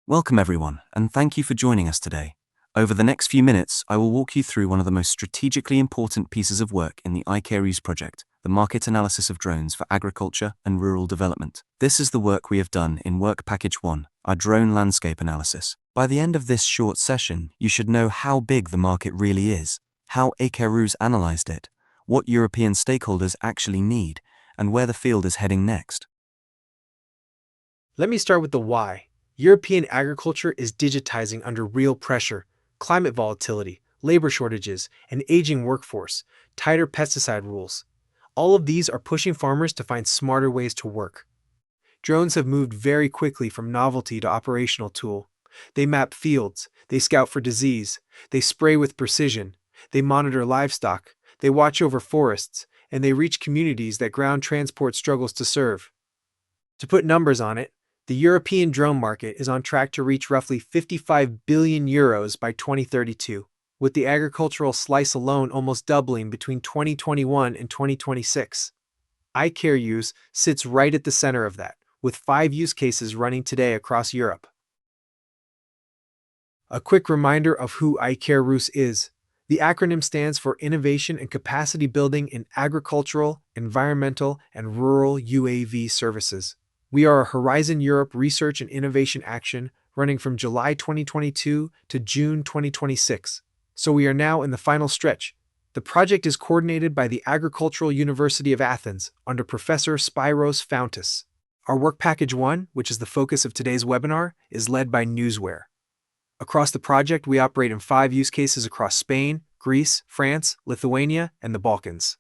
Welcome everyone, and thank you for joining us today. Over the next few minutes, I will walk you through one of the most strategically important pieces of work in the Icaerus project, the market analysis of drones for agriculture and rural development. This is the work we have done in Work Package 1, our drone landscape analysis. By the end of this short session, you should know how big the market really is, how Icaerus analyzed it, what European stakeholders actually need, and where the field is heading next. Let me start with the why. European agriculture is digitizing under real pressure: climate volatility, labor shortages, an aging workforce, tighter pesticide rules. All of these are pushing farmers to find smarter ways to work. Drones have moved very quickly from novelty to operational tool. They map fields, they scout for disease, they spray with precision, they monitor livestock, they watch over forests, and they reach communities that ground transport struggles to serve. To put numbers on it, the European drone market is on track to reach roughly €55 billion by 2032, with the agricultural slice alone almost doubling between 2021 and 2026. Icaerus sits right at the center of that, with 5 use cases running today across Europe. A quick reminder of who Icaerus is. The acronym stands for Innovation and Capacity Building in Agricultural, Environmental, and Rural UAV Services. We are a Horizon Europe research and innovation action running from July 2022 to June 2026. So we are now in the final stretch. The project is coordinated by the Agricultural University of Athens under Professor Spyros Fountas. Our Work Package 1, which is the focus of today's webinar, is led by Newsware. Across the project, we operate in 5 use cases across Spain, Greece, France, Lithuania, and the Balkans.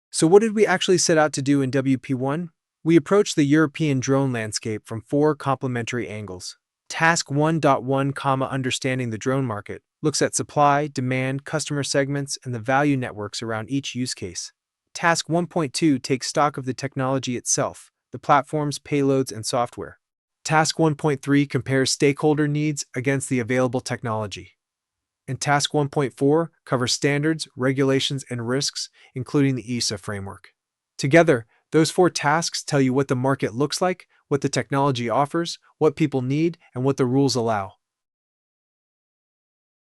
So what did we actually set out to do in WP1? We approached the European drone landscape from 4 complementary angles. Task 1.1, Understanding the drone market, looks at supply, demand, customer segments, and the value networks around each use case. Task 1.2 takes stock of the technology itself, the platforms, payloads, and software. Task 1.3 compares stakeholder needs against the available technology. And Task 1.4 covers standards, regulations, and risks, including the ESA framework. Together, those 4 tasks tell you what the market looks like, what the technology offers, what people need, and what the rules allow.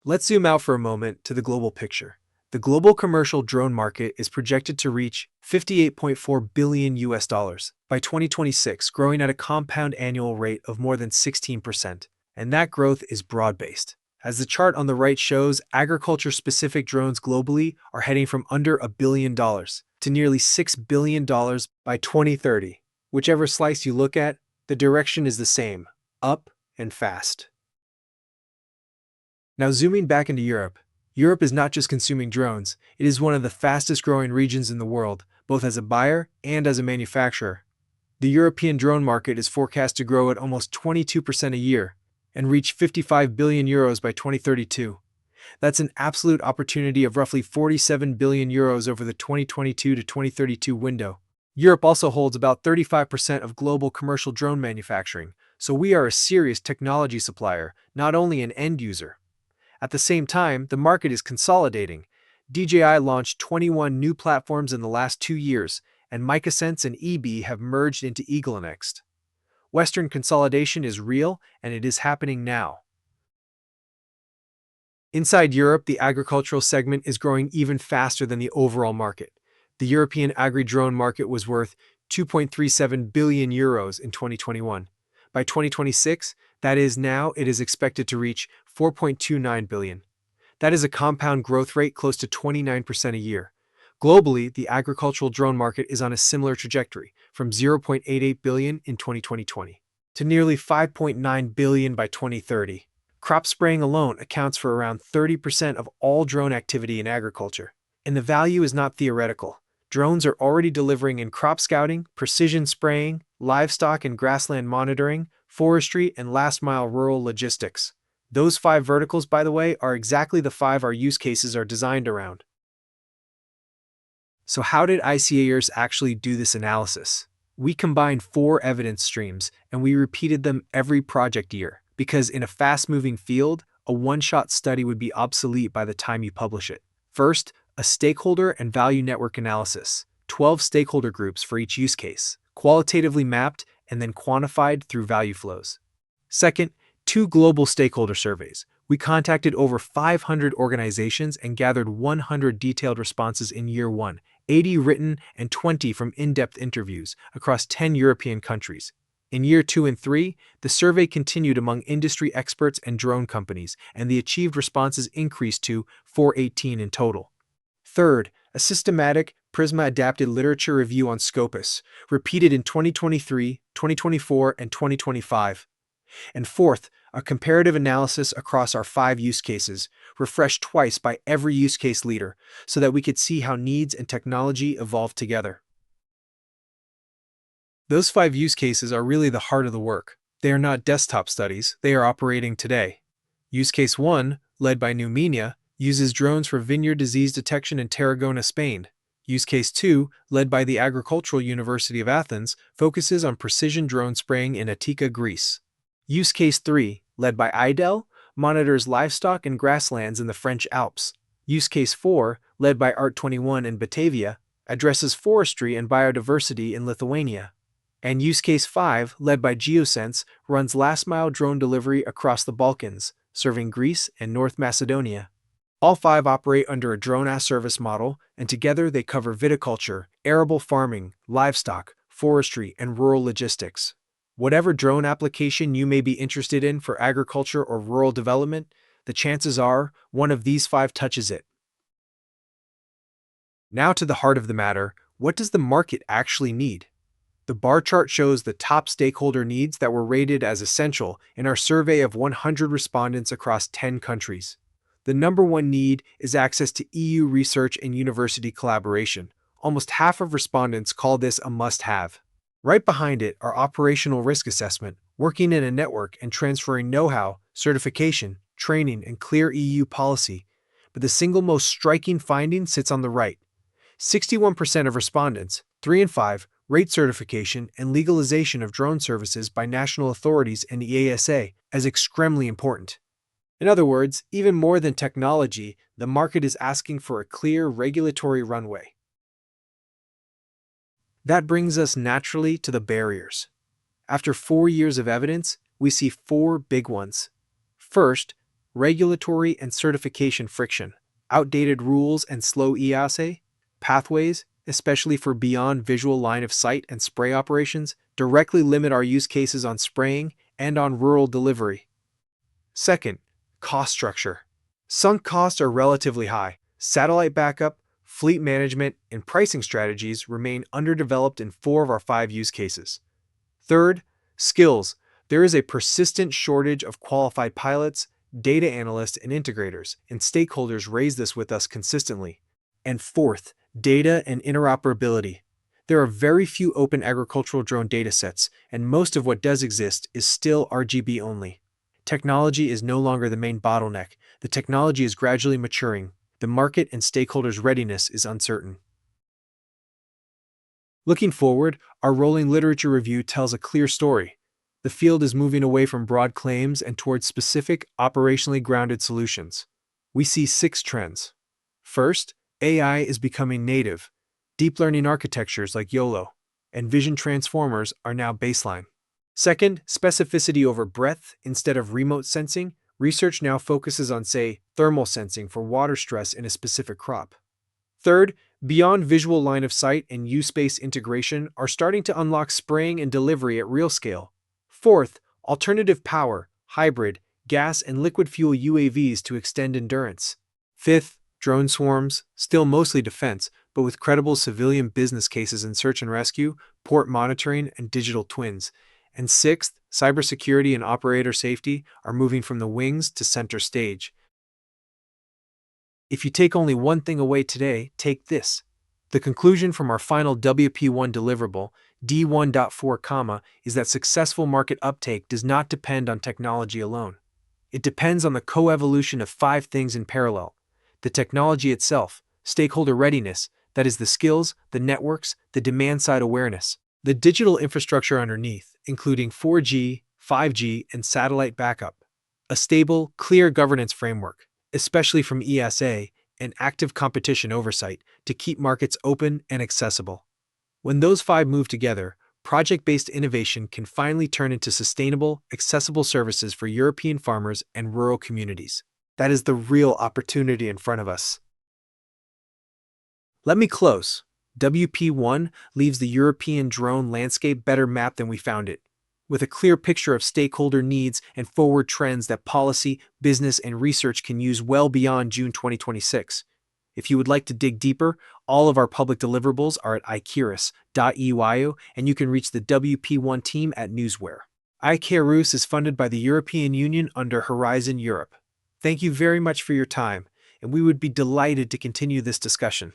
Let's zoom out for a moment to the global picture. The global commercial drone market is projected to reach $58.4 billion by 2026, growing at a compound annual rate of more than 16%, and that growth is broad-based. As the chart on the right shows, agriculture-specific drones globally are heading from under $1 billion to nearly $6 billion by 2030. Whichever slice you look at, the direction is the same: up and fast. Now zooming back into Europe. Europe is not just consuming drones, it is one of the fastest growing regions in the world, both as a buyer and as a manufacturer. The European drone market is forecast to grow at almost 22% a year and reach €55 billion by 2032. That's an absolute opportunity of roughly €47 billion over the 2022 to 2032 window. Europe also holds about 35% of global commercial drone manufacturing, so we are a serious technology supplier, not only an end user. At the same time, the market is consolidating. DJI launched 21 new platforms in the last 2 years, and MicaSense and eBee have merged into EagleNext. Western consolidation is real, and it is happening now. Inside Europe, the agricultural segment is growing even faster than the overall market. The European agri-drone market was worth €2.37 billion in 2021. By 2026, that is now, it is expected to reach $4.29 billion. That is a compound growth rate close to 29% a year. Globally, the agricultural drone market is on a similar trajectory, from $0.88 billion in 2020 to nearly $5.9 billion by 2030. Crop spraying alone accounts for around 30% of all drone activity in agriculture. And the value is not theoretical. Drones are already delivering in crop scouting, precision spraying, livestock and grassland monitoring, forestry, and last-mile rural logistics. Those 5 verticals, by the way, are exactly the 5 our use cases are designed around. So how did Icaerus actually do this analysis? We combined 4 evidence streams, and we repeated them every project year, because in a fast-moving field, a one-shot study would be obsolete by the time you publish it. First, a stakeholder and value network analysis, 12 stakeholder groups for each use case, qualitatively mapped and then quantified through value flows. Second, 2 global stakeholder surveys. We contacted over 500 organizations and gathered 100 detailed responses in year 1, 80 written and 20 from in-depth interviews across 10 European countries. In year 2 and 3, the survey continued among industry experts and drone companies, and the achieved responses increased to 418 in total. Third, a systematic, Prisma-adapted literature review on Scopus, repeated in 2023, 2024, and 2025. And fourth, a comparative analysis across our 5 use cases, refreshed twice by every use case leader, so that we could see how needs and technology evolve together. Those 5 use cases are really the heart of the work. They are not desktop studies, they are operating today. Use case 1, led by Numenia, uses drones for vineyard disease detection in Tarragona, Spain. Use case 2, led by the Agricultural University of Athens, focuses on precision drone spraying in Attica, Greece. Use case 3, led by IDEL, monitors livestock and grasslands in the French Alps. Use case 4, led by Art21 in Batavia, addresses forestry and biodiversity in Lithuania. And use case 5, led by Geosense, runs last-mile drone delivery across the Balkans, serving Greece and North Macedonia. All 5 operate under a drone-as-service model, and together they cover viticulture, arable farming, livestock, forestry, and rural logistics. Whatever drone application you may be interested in for agriculture or rural development, the chances are one of these 5 touches it. Now to the heart of the matter, what does the market actually need? The bar chart shows the top stakeholder needs that were rated as essential in our survey of 100 respondents across 10 countries. The number 1 need is access to EU research and university collaboration. Almost half of respondents call this a must-have. Right behind it are operational risk assessment, working in a network and transferring know-how, certification, training, and clear EU policy. But the single most striking finding sits on the right. 61% of respondents, 3 in 5, rate certification and legalization of drone services by national authorities and the EASA as extremely important. In other words, even more than technology, the market is asking for a clear regulatory runway. That brings us naturally to the barriers. After 4 years of evidence, we see 4 big ones. First, regulatory and certification friction, outdated rules and slow EASA, pathways, especially for beyond visual line of sight and spray operations, directly limit our use cases on spraying and on rural delivery. Second, cost structure. Sunk costs are relatively high. Satellite backup, fleet management, and pricing strategies remain underdeveloped in 4 of our 5 use cases. Third, skills. There is a persistent shortage of qualified pilots, data analysts, and integrators, and stakeholders raise this with us consistently. And fourth, data and interoperability. There are very few open agricultural drone datasets, and most of what does exist is still RGB only. Technology is no longer the main bottleneck. The technology is gradually maturing. The market and stakeholders' readiness is uncertain. Looking forward, our rolling literature review tells a clear story. The field is moving away from broad claims and towards specific, operationally grounded solutions. We see 6 trends. First, AI is becoming native. Deep learning architectures like YOLO and vision transformers are now baseline. Second, specificity over breadth instead of remote sensing. Research now focuses on, say, thermal sensing for water stress in a specific crop. Third, beyond visual line of sight and use-based integration are starting to unlock spraying and delivery at real scale. Fourth, alternative power, hybrid, gas and liquid fuel UAVs to extend endurance. Fifth, drone swarms, still mostly defense, but with credible civilian business cases in search and rescue, port monitoring, and digital twins. And sixth, cybersecurity and operator safety are moving from the wings to center stage. If you take only one thing away today, take this. The conclusion from our final WP1 deliverable, D1.4, is that successful market uptake does not depend on technology alone. It depends on the co-evolution of 5 things in parallel. The technology itself, stakeholder readiness, that is the skills, the networks, the demand-side awareness, the digital infrastructure underneath, including 4G, 5G, and satellite backup, a stable, clear governance framework, especially from ESA, and active competition oversight to keep markets open and accessible. When those 5 move together, project-based innovation can finally turn into sustainable, accessible services for European farmers and rural communities. That is the real opportunity in front of us. Let me close. WP1 leaves the European drone landscape better mapped than we found it, with a clear picture of stakeholder needs and forward trends that policy, business, and research can use well beyond June 2026. If you would like to dig deeper, all of our public deliverables are at icaerus.eu, and you can reach the WP1 team at Newsware. Icaerus is funded by the European Union under Horizon Europe. Thank you very much for your time, and we would be delighted to continue this discussion.